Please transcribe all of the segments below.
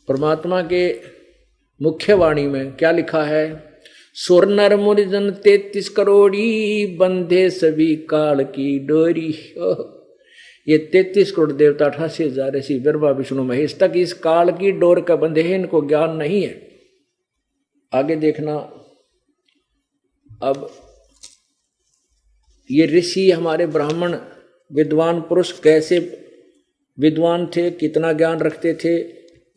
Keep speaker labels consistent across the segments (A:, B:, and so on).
A: परमात्मा के मुख्य वाणी में क्या लिखा है? सुर नर मुनि जन 33 करोड़ी, बंधे सभी काल की डोरी। ये 33 करोड़ देवता 88,000 ऐसी ब्रह्मा विष्णु महेश तक इस काल की डोर का बंधे हैं, इनको ज्ञान नहीं है। आगे देखना, अब ये ऋषि हमारे ब्राह्मण विद्वान पुरुष कैसे विद्वान थे, कितना ज्ञान रखते थे,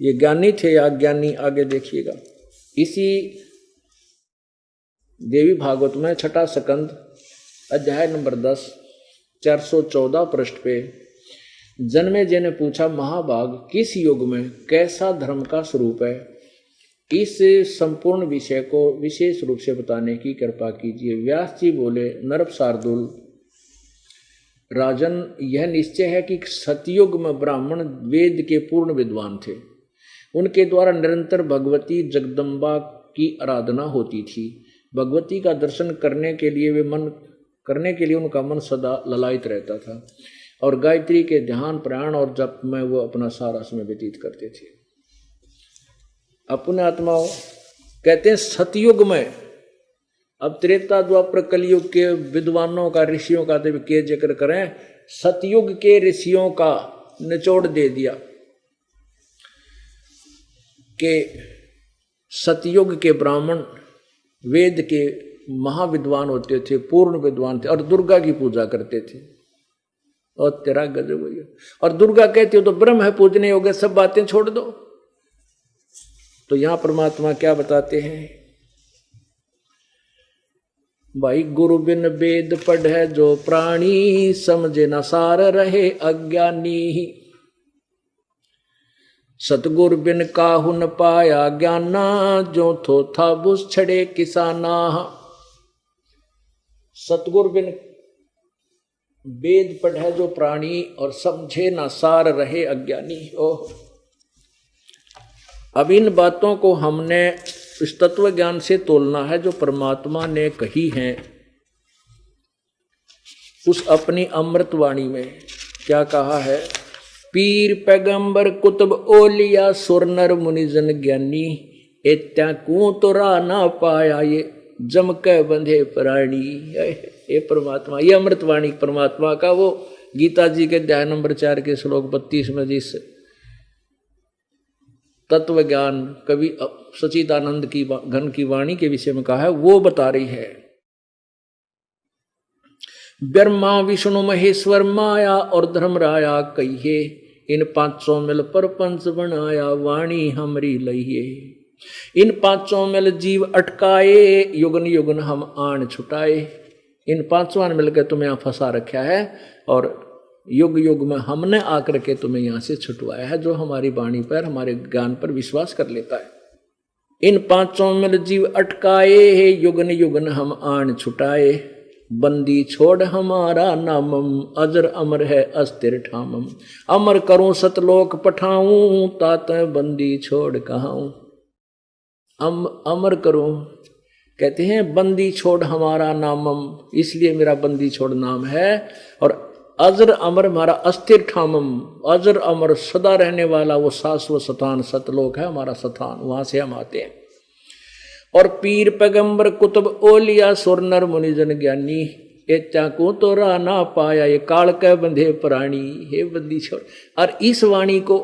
A: ये ज्ञानी थे या अज्ञानी? आगे देखिएगा। इसी देवी भागवत में छठा स्कंद अध्याय नंबर 10 414 पृष्ठ पे जन्मेजय ने पूछा, महाभाग किस युग में कैसा धर्म का स्वरूप है? इस संपूर्ण विषय को विशेष रूप से बताने की कृपा कीजिए। व्यास जी बोले, नरप शार्दुल राजन, यह निश्चय है कि सतयुग में ब्राह्मण वेद के पूर्ण विद्वान थे। उनके द्वारा निरंतर भगवती जगदम्बा की आराधना होती थी। भगवती का दर्शन करने के लिए उनका मन सदा ललायित रहता था और गायत्री के ध्यान प्रयाण और जप में वो अपना सारा समय व्यतीत करते थे। अपने आत्माओं कहते हैं सतयुग में, अब त्रेता द्वापर कलयुग के विद्वानों का ऋषियों का तो के जिक्र करें, सतयुग के ऋषियों का निचोड़ दे दिया कि सतयुग के ब्राह्मण वेद के महाविद्वान होते थे, पूर्ण विद्वान थे और दुर्गा की पूजा करते थे। और तेरा गजब हो गया। और दुर्गा कहती हो तो ब्रह्म है पूजने योग्य, सब बातें छोड़ दो। तो यहां परमात्मा क्या बताते हैं? भाई गुरु बिन वेद पढ़े जो प्राणी, समझे न सार रहे अज्ञानी। सतगुर बिन काहू न पाया ज्ञाना, जो थो था बुस छड़े किसाना। सतगुर बिन वेद पढ़े जो प्राणी और समझे ना सार रहे अज्ञानी। ओह, अब इन बातों को हमने इस तत्व ज्ञान से तोलना है जो परमात्मा ने कही है उस अपनी अमृतवाणी में। क्या कहा है? पीर पैगंबर कुतुब ओलिया, सुर नर मुनिजन ज्ञानी, एत्या कू तो रा ना पाया, ये जम के बंधे प्राणी। ये परमात्मा, ये अमृतवाणी परमात्मा का, वो गीता जी के अध्याय नंबर 4 के श्लोक 32 में जिस तत्व ज्ञान कवि सचिदानंद की घन की वाणी के विषय में कहा है, वो बता रही है। ब्रह्मा विष्णु महेश्वर माया और धर्मराया कहिए, इन 500 मिल पर पंच बनाया, वाणी हमरी लइए। इन 500 मिल जीव अटकाए, युगन युगन हम आन छुटाए। इन 500 मिलकर तुम्हें यहाँ फंसा रखा है और युग युग में हमने आकर के तुम्हें यहाँ से छुटवाया है, जो हमारी वाणी पर हमारे ज्ञान पर विश्वास कर लेता है। इन 500 मिल जीव अटकाए, युगन युगन हम आन छुटाए। बंदी छोड़ हमारा नामम, अजर अमर है अस्थिर ठामम। अमर करूं सतलोक पठाऊं, तात बंदी छोड़ कहाऊं। अमर करूं, कहते हैं बंदी छोड़ हमारा नामम, इसलिए मेरा बंदी छोड़ नाम है। और अजर अमर हमारा अस्थिर ठामम, अजर अमर सदा रहने वाला वो शाश्वत स्थान सतलोक है हमारा स्थान, वहां से हम आते हैं। और पीर पैगंबर कुतुब ओलिया, सुर नर मुनिजन ज्ञानी, एत्या को तो रा ना पाया, ये काल के बंधे प्राणी। हे बंदी छोड़। और इस वाणी को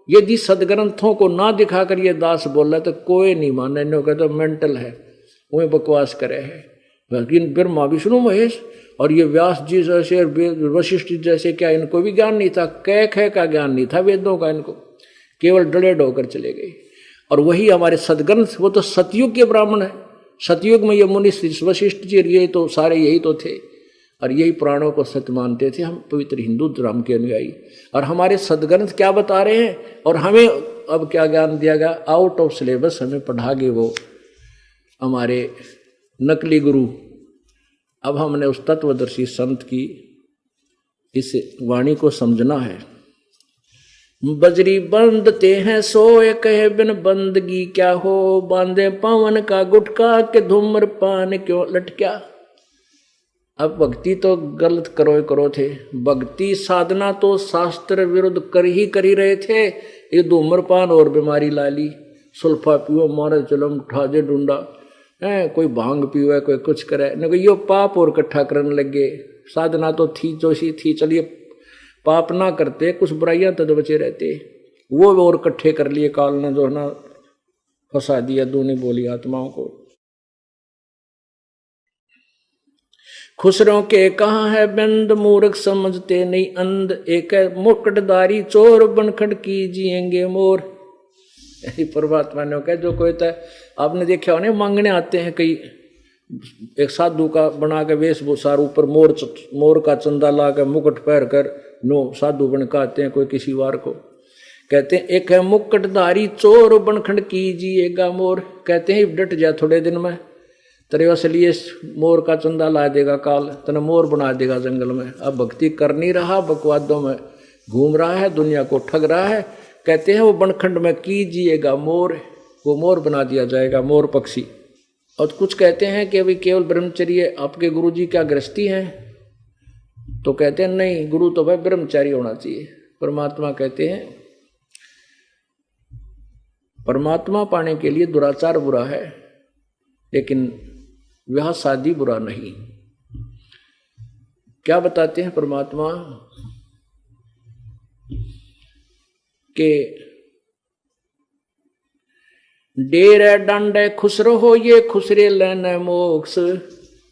A: यदि सदग्रंथों को ना दिखाकर ये दास बोला तो कोई नहीं माने, नो कहते मेंटल है, वो बकवास करे है। लेकिन ब्रह्मा विष्णु महेश और ये व्यास जी जैसे वशिष्ठ जैसे, क्या इनको भी ज्ञान नहीं था? कै का ज्ञान नहीं था वेदों का, इनको केवल डलेड होकर चले गए। और वही हमारे सदग्रंथ, वो तो सतयुग के ब्राह्मण है। सतयुग में ये मुनि वशिष्ठ जी, ये तो सारे यही तो थे और यही पुराणों को सत्य मानते थे। हम पवित्र हिंदू धर्म के अनुयायी, और हमारे सदग्रंथ क्या बता रहे हैं और हमें अब क्या ज्ञान दिया गया? आउट ऑफ सिलेबस हमें पढ़ा गए वो हमारे नकली गुरु। अब हमने उस तत्वदर्शी संत की इस वाणी को समझना है। बजरी बंदते हैं सोए, कहे बिन बंदगी क्या हो, बांधे पावन का गुटका के धूम्र पान क्यों लटक्या। अब भक्ति तो गलत करो थे, भक्ति साधना तो शास्त्र विरुद्ध कर ही रहे थे, ये धूम्रपान और बीमारी ला ली, सुल्फा पियो मारे चलम ठाजे ढूंढा है, कोई भांग पीवे कोई कुछ करे न, यो पाप और इकट्ठा करने लगे। साधना तो थी जोशी थी, चलिए पाप ना करते, कुछ बुराइयां तो बचे रहते, वो और इकट्ठे कर लिए काल ने, जो है ना फंसा दिया दूनी बोली आत्माओं को। खुसरों के कहाँ है बंद, मूर्ख समझते नहीं अंध, एक मुकुटधारी चोर बनखड़ की जिएंगे मोर। परमात्मा ने कहा जो कोई था, आपने देखा हो ना मांगने आते हैं कई, एक साधु का बना के वेशभूषा ऊपर मोर का चंदा ला के मुकुट पहन कर नो साधु बन के आते हैं कोई किसी वार को। कहते हैं एक है मुकुटधारी चोर बनखड़ की जिएगा मोर। कहते हैं डट जा थोड़े दिन में तेरे असलिए मोर का चंदा ला देगा काल, तेने मोर बना देगा जंगल में। अब भक्ति कर नहीं रहा, बकवादों में घूम रहा है, दुनिया को ठग रहा है। कहते हैं वो बनखंड में कीजिएगा मोर, वो मोर बना दिया जाएगा, मोर पक्षी। और कुछ कहते हैं कि अभी केवल ब्रह्मचर्य, आपके गुरुजी क्या गृहस्थी हैं? तो कहते हैं नहीं, गुरु तो भाई ब्रह्मचारी होना चाहिए। परमात्मा कहते हैं परमात्मा पाने के लिए दुराचार बुरा है, लेकिन विवाह शादी बुरा नहीं। क्या बताते हैं परमात्मा के डेरे डांडे खुश रहो ये खुसरे लेने मोक्ष,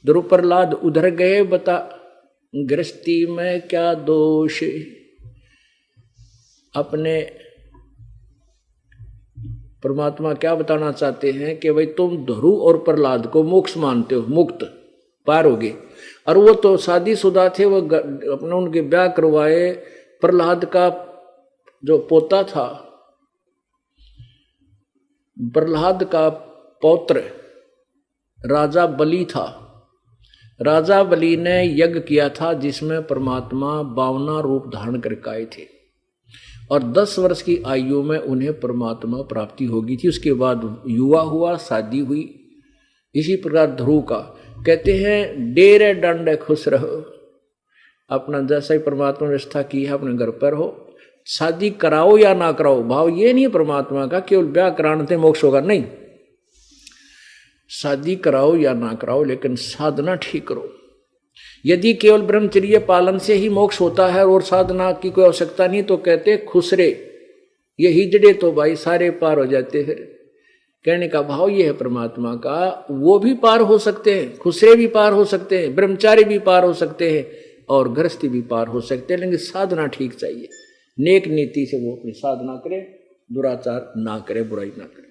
A: ध्रुव प्रहलाद उधर गए बता गृहस्थी में क्या दोष। अपने परमात्मा क्या बताना चाहते हैं कि भाई तुम ध्रुव और प्रहलाद को मोक्ष मानते हो, मुक्त पार हो गए, और वो तो शादीशुदा थे, वो अपने उनके ब्याह करवाए। प्रहलाद का जो पोता था, प्रहलाद का पौत्र राजा बलि था। राजा बलि ने यज्ञ किया था जिसमें परमात्मा 52 रूप धारण करके आए थे, और 10 वर्ष की आयु में उन्हें परमात्मा प्राप्ति होगी थी। उसके बाद युवा हुआ, शादी हुई। इसी प्रकार ध्रुव का कहते हैं डेरे डंडे खुश रहो, अपना जैसा ही परमात्मा ने व्यवस्था की है अपने घर पर हो। शादी कराओ या ना कराओ, भाव ये नहीं परमात्मा का केवल ब्याह कराने से मोक्ष होगा, नहीं। शादी कराओ या ना कराओ, लेकिन साधना ठीक करो। यदि केवल ब्रह्मचर्य पालन से ही मोक्ष होता है और साधना की कोई आवश्यकता नहीं, तो कहते खुसरे ये हिजड़े तो भाई सारे पार हो जाते। फिर कहने का भाव ये है परमात्मा का, वो भी पार हो सकते हैं, खुसरे भी पार हो सकते हैं, ब्रह्मचारी भी पार हो सकते हैं, और गृहस्थी भी पार हो सकते हैं, लेकिन साधना ठीक चाहिए। नेक नीति से वो अपनी साधना करे, दुराचार ना करे, बुराई ना करे।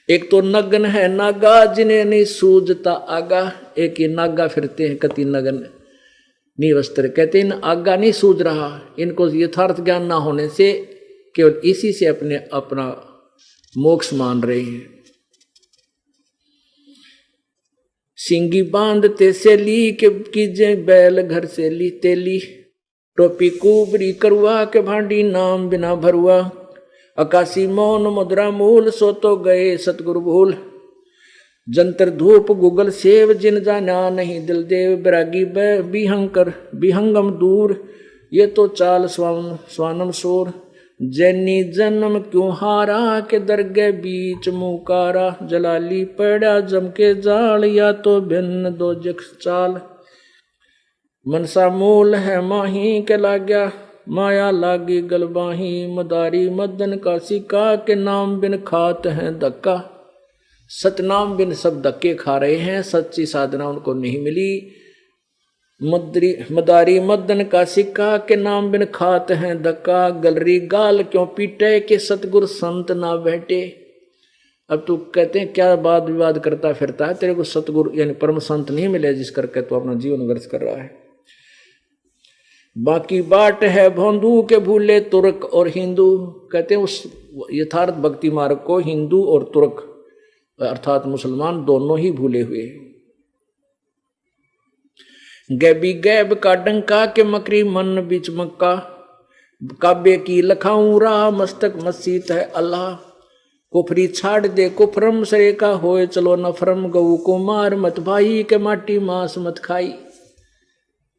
A: एक तो नग्न है नागा जिन्हें नहीं सूझता आगा, एक ही नागा फिरते हैं कति नग्न निवस्त्र। कहते हैं आगा नहीं सूझ रहा, इनको यथार्थ ज्ञान ना होने से केवल इसी से अपना मोक्ष मान रहे हैं। सिंगी बांधते से ली के कीजे बैल घर से ली तेली, टोपी कुबरी करुआ के भांडी नाम बिना भरुआ, आकाशी मौन मुद्रा मूल सो तो गए सतगुरु भूल, जंतर धूप गुगल सेव जिन जाना नहीं दिल देव, बैरागी बिहंकर बिहंगम दूर, ये तो चाल स्वानम शोर, जैनी जन्म क्यों हारा के दरगे बीच मुकारा, जलाली पड़ा जम के जाल या तो भिन्न दो जख चाल, मनसा मूल है माही के लाग्या माया लागी गलबाही, मदारी मदन का सिक्का के नाम बिन खात हैं धक्का। सतनाम बिन सब धक्के खा रहे हैं, सच्ची साधना उनको नहीं मिली। मदारी मदन का सिक्का के नाम बिन खात हैं धक्का, गलरी गाल क्यों पीटे के सतगुरु संत ना बैठे। अब तू कहते हैं क्या वाद विवाद करता फिरता है, तेरे को सतगुरु यानी परम संत नहीं मिले जिस करके तू अपना जीवन व्यर्थ कर रहा है। बाकी बाट है भोंदू के भूले तुर्क और हिंदू। कहते हैं उस यथार्थ भक्ति मार्ग को हिंदू और तुर्क अर्थात मुसलमान दोनों ही भूले हुए हैं। गैबी गैब का डंका के मकरी मन बीच मक्का, काबे की लखाऊं राह मस्तक मसीत है अल्लाह, कुफरी छाड़ दे कुफरम सरे का होए चलो नफरम, गऊ को मार मत भाई के माटी मांस मत खाई।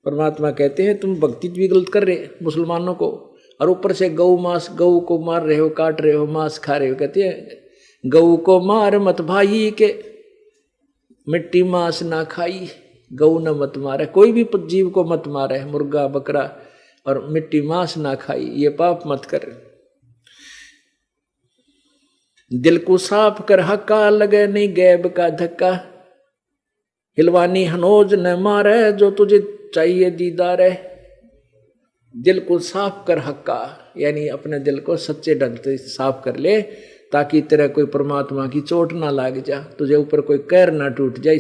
A: परमात्मा कहते हैं तुम भक्ति भी गलत कर रहे मुसलमानों को, और ऊपर से गौ मांस, गऊ को मार रहे हो, काट रहे हो, मांस खा रहे हो। कहते हैं गऊ को मार मत भाई के मिट्टी मांस ना खाई, गऊ न मत मारे। कोई भी जीव को मत मारे, मुर्गा बकरा, और मिट्टी मांस ना खाई, ये पाप मत कर। दिल को साफ कर हक्का, लगे नहीं गैब का धक्का। हिलवानी हनोज न मारे, जो तुझे चाहिए दीदार है। दिल को साफ कर हक्का, यानी अपने दिल को सच्चे ढंग से साफ कर ले, ताकि तेरा कोई परमात्मा की चोट ना लग जा, तुझे ऊपर कोई कैर ना टूट जाए।